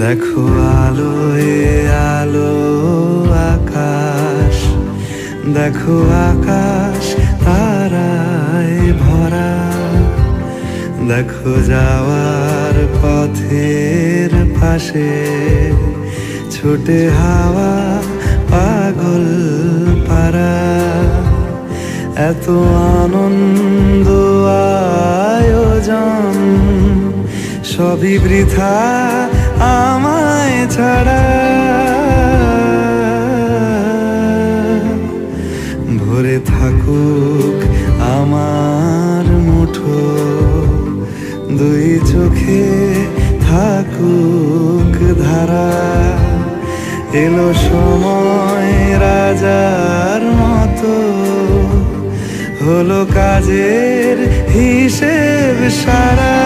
দেখো আলোয় আলো আকাশ, দেখো আকাশ তারায় ভরা, দেখো যাওয়ার পথের পাশে ছোটে হাওয়া পাগল পারা। এত আনন্দ আয়োজন সবই বৃথা আমায় ছাড়া। ভরে থাকুক আমার মুঠো, দুই চোখে থাকুক ধারা। এলো সময় রাজার মতো, হলো কাজের হিসেব সারা।